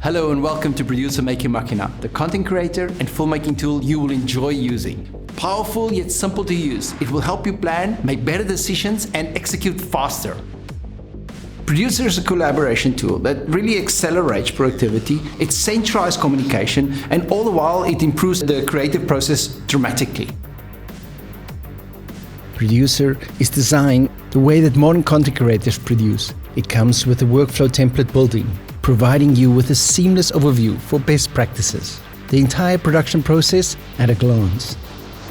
Hello and welcome to Producer Making Machina, the content creator and filmmaking tool you will enjoy using. Powerful yet simple to use, it will help you plan, make better decisions and execute faster. Producer is a collaboration tool that really accelerates productivity, it centralizes communication, and all the while it improves the creative process dramatically. Producer is designed the way that modern content creators produce. It comes with a workflow template built-in, providing you with a seamless overview for best practices. The entire production process at a glance.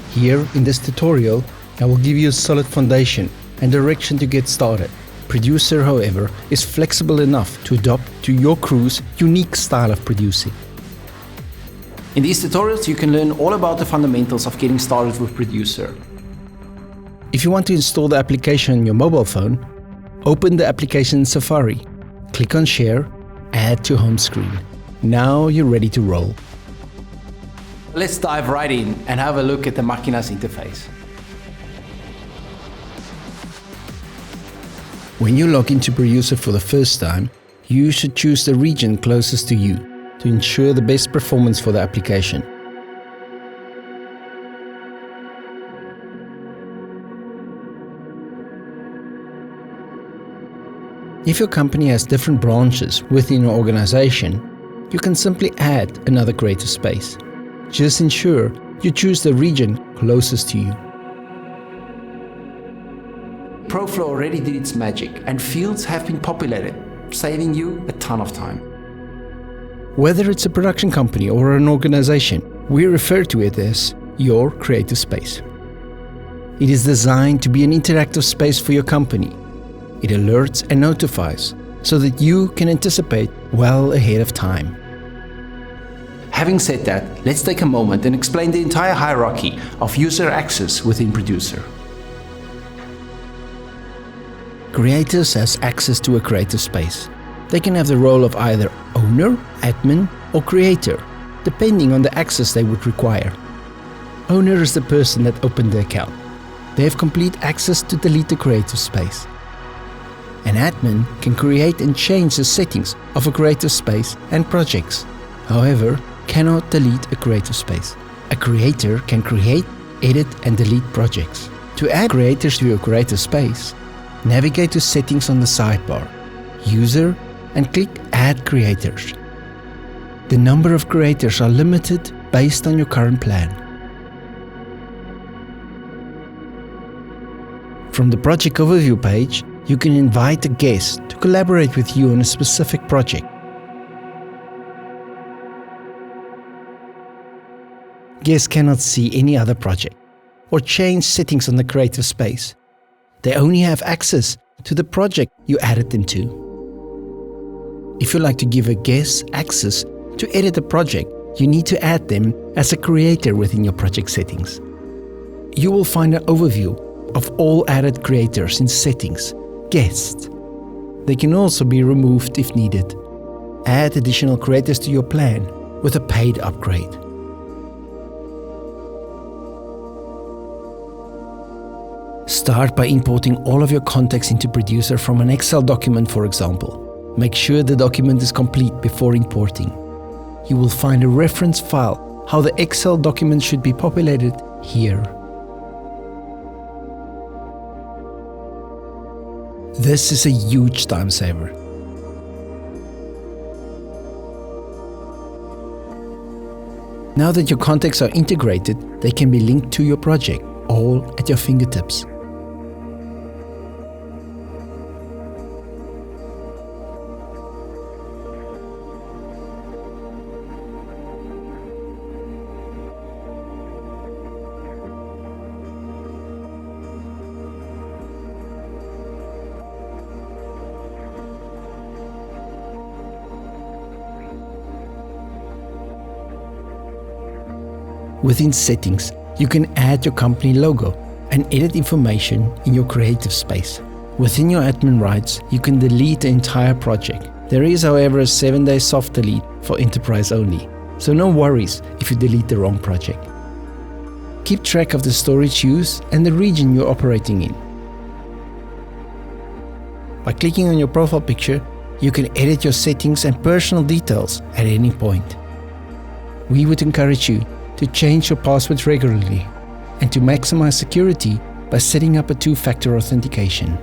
Here in this tutorial, I will give you a solid foundation and direction to get started. Producer, however, is flexible enough to adapt to your crew's unique style of producing. In these tutorials, you can learn all about the fundamentals of getting started with Producer. If you want to install the application on your mobile phone, open the application in Safari, click on Share, add to home screen. Now you're ready to roll. Let's dive right in and have a look at the Machina's interface. When you log into Producer for the first time, you should choose the region closest to you to ensure the best performance for the application. If your company has different branches within your organization, you can simply add another creative space. Just ensure you choose the region closest to you. ProFlow already did its magic and fields have been populated, saving you a ton of time. Whether it's a production company or an organization, we refer to it as your creative space. It is designed to be an interactive space for your company. It alerts and notifies so that you can anticipate well ahead of time. Having said that, let's take a moment and explain the entire hierarchy of user access within Producer. Creators has access to a creative space. They can have the role of either owner, admin, or creator, depending on the access they would require. Owner is the person that opened the account. They have complete access to delete the creative space. An admin can create and change the settings of a creative space and projects, however, cannot delete a creative space. A creator can create, edit and delete projects. To add creators to your creative space, navigate to Settings on the sidebar, User, and click Add Creators. The number of creators are limited based on your current plan. From the Project Overview page, you can invite a guest to collaborate with you on a specific project. Guests cannot see any other project or change settings on the creative space. They only have access to the project you added them to. If you like to give a guest access to edit a project, you need to add them as a creator within your project settings. You will find an overview of all added creators in Settings, Guests. They can also be removed if needed. Add additional creators to your plan with a paid upgrade. Start by importing all of your contacts into Producer from an Excel document, for example. Make sure the document is complete before importing. You will find a reference file how the Excel document should be populated here. This is a huge time saver. Now that your contacts are integrated, they can be linked to your project, all at your fingertips. Within Settings, you can add your company logo and edit information in your creative space. Within your admin rights, you can delete the entire project. There is, however, a 7-day soft delete for enterprise only, so no worries if you delete the wrong project. Keep track of the storage use and the region you're operating in. By clicking on your profile picture, You can edit your settings and personal details at any point. We would encourage you to change your passwords regularly and to maximize security by setting up a two-factor authentication.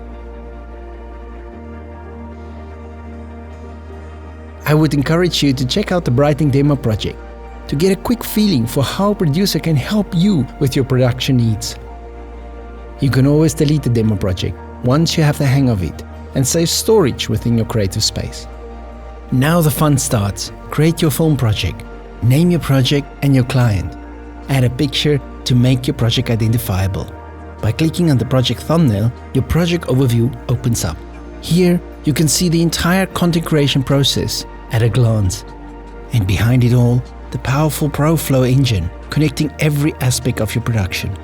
I would encourage you to check out the Brightening demo project to get a quick feeling for how a producer can help you with your production needs. You can always delete the demo project once you have the hang of it and save storage within your creative space. Now the fun starts. Create your film project. Name your project and your client. Add a picture to make your project identifiable. By clicking on the project thumbnail, your project overview opens up. Here, you can see the entire content creation process at a glance. And behind it all, the powerful ProFlow engine connecting every aspect of your production.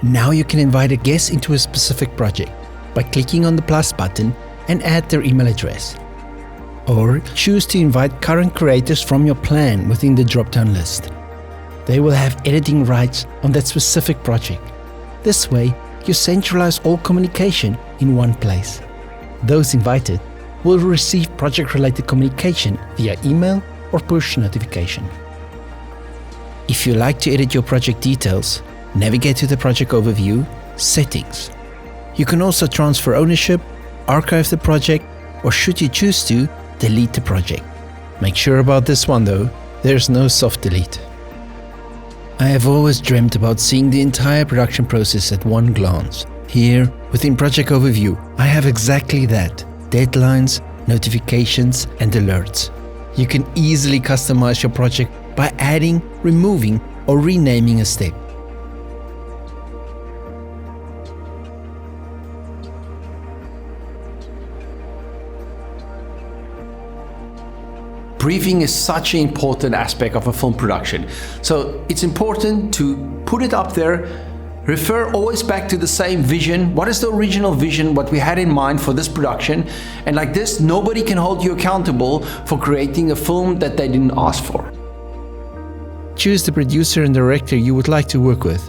Now you can invite a guest into a specific project by clicking on the plus button and add their email address. Or choose to invite current creators from your plan within the drop-down list. They will have editing rights on that specific project. This way, you centralize all communication in one place. Those invited will receive project-related communication via email or push notification. If you like to edit your project details, navigate to the project overview, settings. You can also transfer ownership, archive the project, or should you choose to, delete the project. Make sure about this one though, there's no soft delete. I have always dreamt about seeing the entire production process at one glance. Here, within Project Overview, I have exactly that. Deadlines, notifications, and alerts. You can easily customize your project by adding, removing, or renaming a step. Briefing is such an important aspect of a film production. So it's important to put it up there, refer always back to the same vision. What is the original vision, what we had in mind for this production? And like this, nobody can hold you accountable for creating a film that they didn't ask for. Choose the producer and director you would like to work with.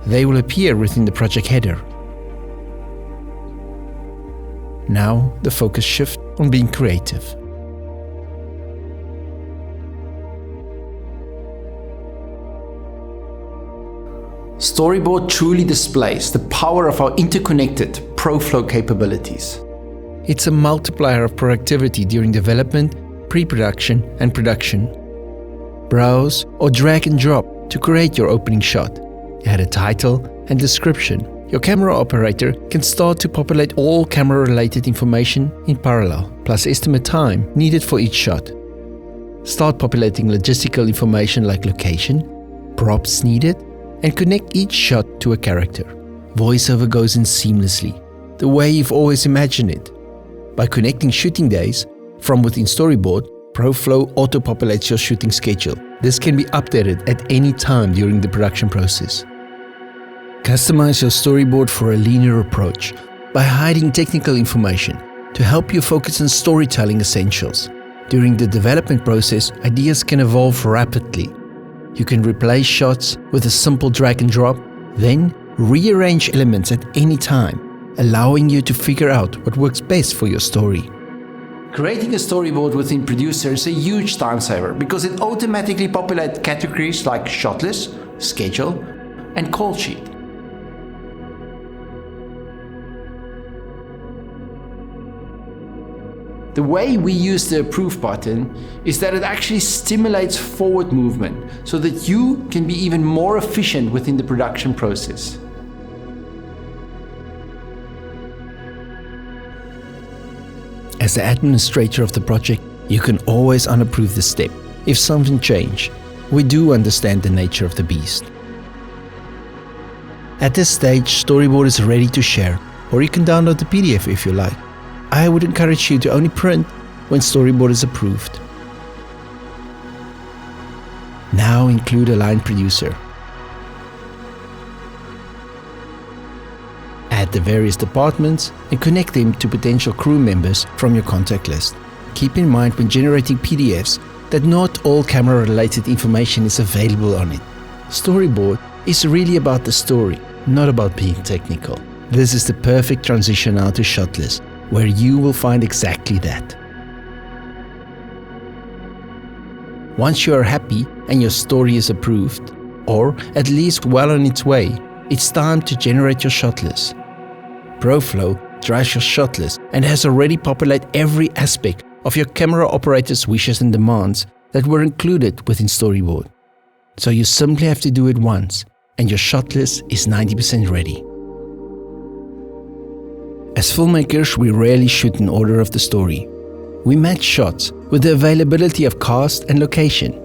They will appear within the project header. Now the focus shifts on being creative. Storyboard truly displays the power of our interconnected ProFlow capabilities. It's a multiplier of productivity during development, pre-production, and production. Browse or drag and drop to create your opening shot. Add a title and description. Your camera operator can start to populate all camera-related information in parallel, plus estimate time needed for each shot. Start populating logistical information like location, props needed, and connect each shot to a character. Voiceover goes in seamlessly, the way you've always imagined it. By connecting shooting days from within Storyboard, ProFlow auto-populates your shooting schedule. This can be updated at any time during the production process. Customize your storyboard for a linear approach by hiding technical information to help you focus on storytelling essentials. During the development process, ideas can evolve rapidly. You can replace shots with a simple drag and drop, then rearrange elements at any time, allowing you to figure out what works best for your story. Creating a storyboard within Producer is a huge time saver because it automatically populates categories like Shotlist, Schedule, and Call Sheet. The way we use the approve button is that it actually stimulates forward movement so that you can be even more efficient within the production process. As the administrator of the project, you can always unapprove the step if something changed. We do understand the nature of the beast. At this stage, Storyboard is ready to share, or you can download the PDF if you like. I would encourage you to only print when Storyboard is approved. Now include a line producer. Add the various departments and connect them to potential crew members from your contact list. Keep in mind when generating PDFs that not all camera-related information is available on it. Storyboard is really about the story, not about being technical. This is the perfect transition now to Shotlist, where you will find exactly that. Once you are happy and your story is approved, or at least well on its way, it's time to generate your shot list. ProFlow drives your shot list and has already populated every aspect of your camera operator's wishes and demands that were included within Storyboard. So you simply have to do it once, and your shot list is 90% ready. As filmmakers, we rarely shoot in order of the story. We match shots with the availability of cast and location.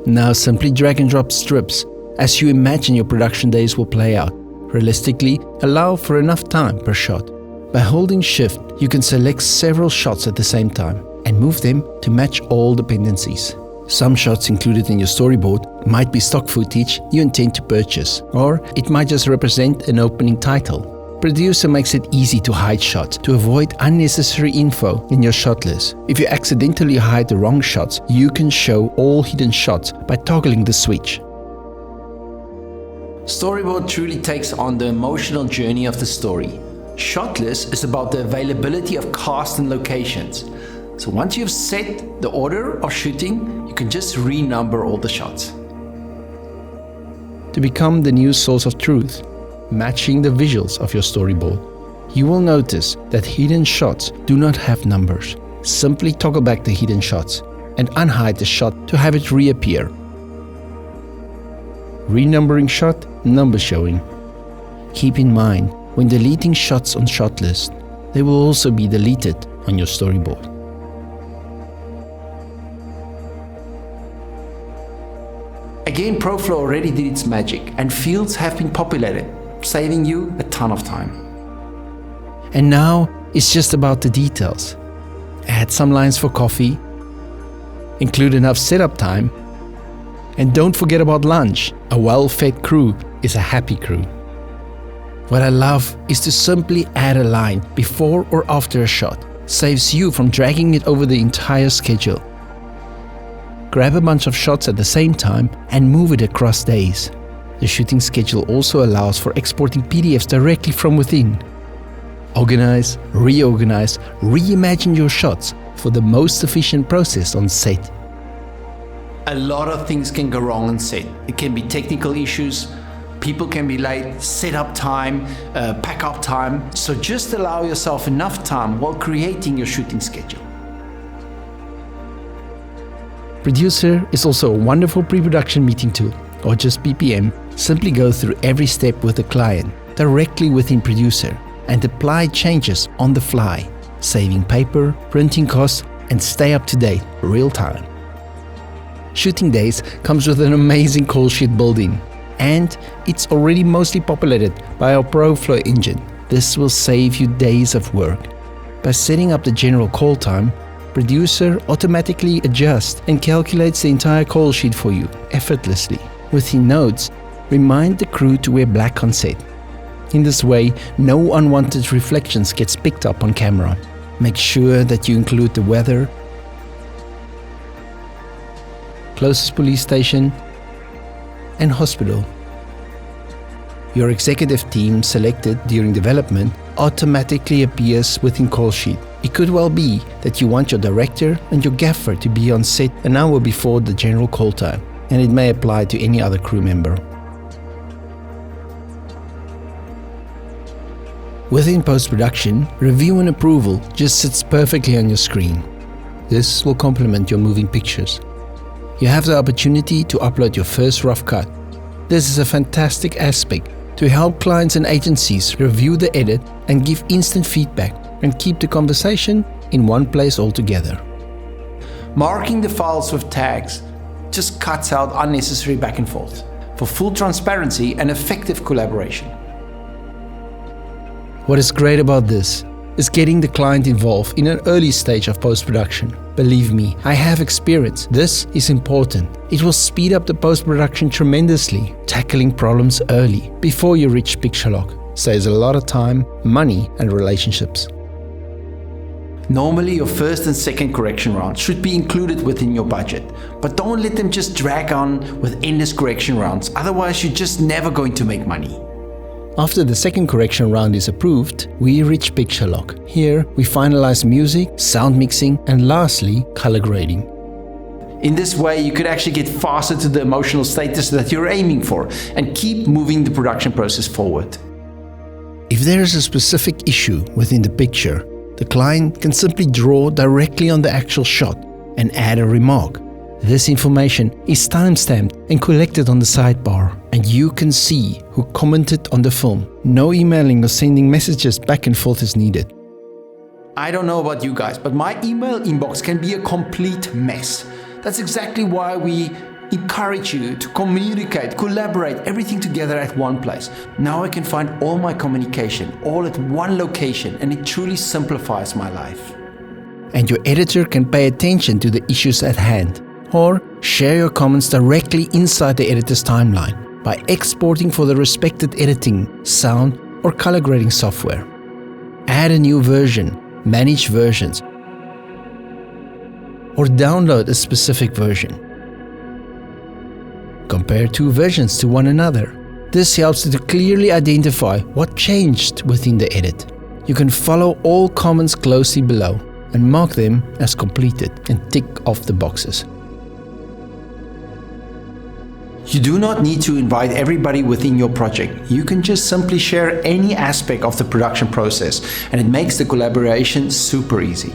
Now simply drag and drop strips as you imagine your production days will play out. Realistically, allow for enough time per shot. By holding Shift, you can select several shots at the same time and move them to match all dependencies. Some shots included in your storyboard might be stock footage you intend to purchase, or it might just represent an opening title. Producer makes it easy to hide shots to avoid unnecessary info in your shot list. If you accidentally hide the wrong shots, you can show all hidden shots by toggling the switch. Storyboard truly takes on the emotional journey of the story. Shotlist is about the availability of cast and locations. So once you've set the order of shooting, you can just renumber all the shots. To become the new source of truth, matching the visuals of your storyboard, you will notice that hidden shots do not have numbers. Simply toggle back the hidden shots and unhide the shot to have it reappear. Renumbering shot, number showing. Keep in mind, when deleting shots on Shotlist, they will also be deleted on your storyboard. Again, ProFlow already did its magic and fields have been populated, saving you a ton of time. And now it's just about the details. Add some lines for coffee, include enough setup time, and don't forget about lunch. A well-fed crew is a happy crew. What I love is to simply add a line before or after a shot. Saves you from dragging it over the entire schedule. Grab a bunch of shots at the same time and move it across days. The shooting schedule also allows for exporting PDFs directly from within. Organize, reorganize, reimagine your shots for the most efficient process on set. A lot of things can go wrong on set. It can be technical issues, people can be late, setup time, pack up time. So just allow yourself enough time while creating your shooting schedule. Producer is also a wonderful pre-production meeting tool, or just PPM. Simply go through every step with the client directly within Producer and apply changes on the fly, saving paper, printing costs, and stay up to date real time. Shooting Days comes with an amazing call sheet built-in, and it's already mostly populated by our ProFlow engine. This will save you days of work. By setting up the general call time, Producer automatically adjusts and calculates the entire call sheet for you effortlessly. Within Notes, remind the crew to wear black on set. In this way, no unwanted reflections gets picked up on camera. Make sure that you include the weather, closest police station, and hospital. Your executive team selected during development automatically appears within call sheet. It could well be that you want your director and your gaffer to be on set an hour before the general call time, and it may apply to any other crew member. Within post-production, review and approval just sits perfectly on your screen. This will complement your moving pictures. You have the opportunity to upload your first rough cut. This is a fantastic aspect to help clients and agencies review the edit and give instant feedback and keep the conversation in one place altogether. Marking the files with tags just cuts out unnecessary back and forth for full transparency and effective collaboration. What is great about this is getting the client involved in an early stage of post-production. Believe me, I have experience. This is important. It will speed up the post-production tremendously. Tackling problems early, before you reach picture lock, saves a lot of time, money, and relationships. Normally, your first and second correction rounds should be included within your budget, but don't let them just drag on with endless correction rounds, otherwise you're just never going to make money. After the second correction round is approved, we reach picture lock. Here, we finalize music, sound mixing, and lastly, color grading. In this way, you could actually get faster to the emotional status that you're aiming for and keep moving the production process forward. If there is a specific issue within the picture, the client can simply draw directly on the actual shot and add a remark. This information is time-stamped and collected on the sidebar, and you can see who commented on the film. No emailing or sending messages back and forth is needed. I don't know about you guys, but my email inbox can be a complete mess. That's exactly why we encourage you to communicate, collaborate, everything together at one place. Now I can find all my communication all at one location, and it truly simplifies my life. And your editor can pay attention to the issues at hand, or share your comments directly inside the editor's timeline by exporting for the respected editing, sound, or color grading software. Add a new version, manage versions, or download a specific version. Compare two versions to one another. This helps you to clearly identify what changed within the edit. You can follow all comments closely below and mark them as completed and tick off the boxes. You do not need to invite everybody within your project. You can just simply share any aspect of the production process, and it makes the collaboration super easy.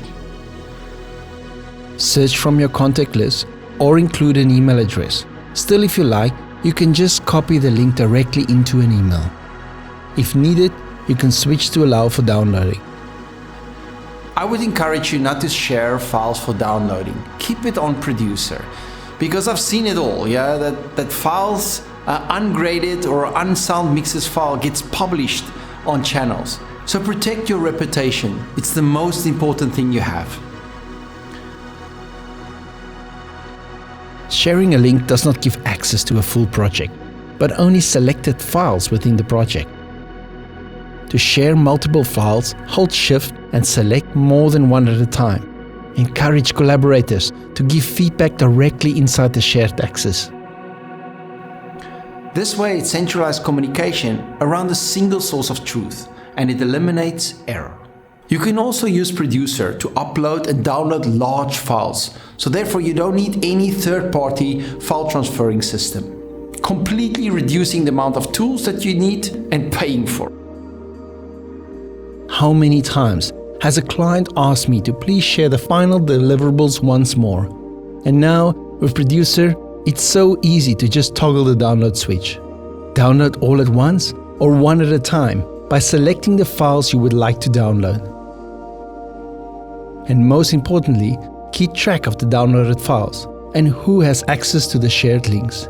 Search from your contact list or include an email address. Still, if you like, you can just copy the link directly into an email. If needed, you can switch to allow for downloading. I would encourage you not to share files for downloading. Keep it on Producer. Because I've seen it all, that files, ungraded or unsound mixes file gets published on channels. So protect your reputation. It's the most important thing you have. Sharing a link does not give access to a full project, but only selected files within the project. To share multiple files, hold Shift and select more than one at a time. Encourage collaborators to give feedback directly inside the shared access. This way it centralizes communication around a single source of truth, and it eliminates error. You can also use Producer to upload and download large files, so therefore you don't need any third-party file transferring system, completely reducing the amount of tools that you need and paying for. How many times has a client asked me to please share the final deliverables once more? And now, with Producer, it's so easy to just toggle the download switch. Download all at once or one at a time by selecting the files you would like to download. And most importantly, keep track of the downloaded files and who has access to the shared links.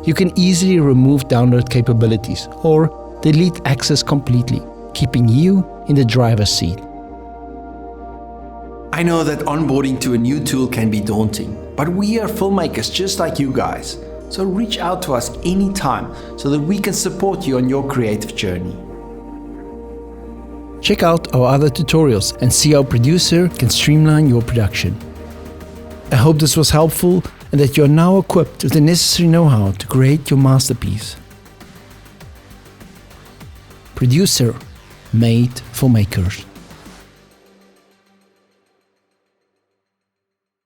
You can easily remove download capabilities or delete access completely, keeping you in the driver's seat. I know that onboarding to a new tool can be daunting, but we are filmmakers just like you guys. So reach out to us anytime so that we can support you on your creative journey. Check out our other tutorials and see how Producer can streamline your production. I hope this was helpful and that you are now equipped with the necessary know-how to create your masterpiece. Producer, made for makers.